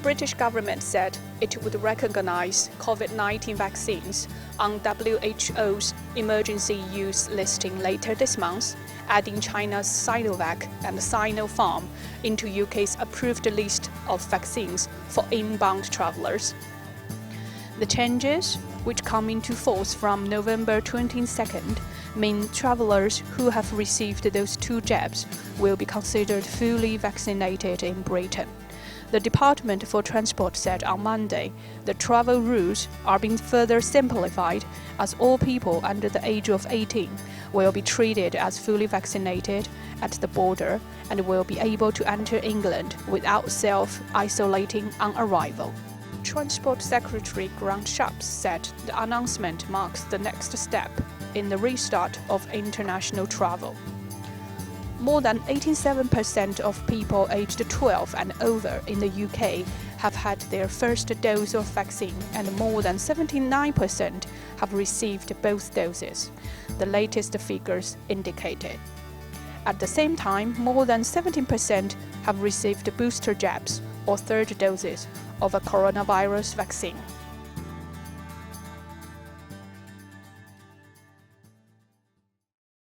British government said it would recognize COVID-19 vaccines on WHO's emergency use listing later this month, adding China's Sinovac and Sinopharm into UK's approved list of vaccines for inbound travellers. The changes, which come into force from November 22nd, mean travellers who have received those two jabs will be considered fully vaccinated in Britain. The Department for Transport said on Monday the travel rules are being further simplified as all people under the age of 18 will be treated as fully vaccinated at the border and will be able to enter England without self-isolating on arrival. Transport Secretary Grant Shapps said the announcement marks the next step in the restart of international travel. More than 87% of people aged 12 and over in the UK have had their first dose of vaccine, and more than 79% have received both doses, the latest figures indicated. At the same time, more than 17% have received booster jabs or third doses of a coronavirus vaccine.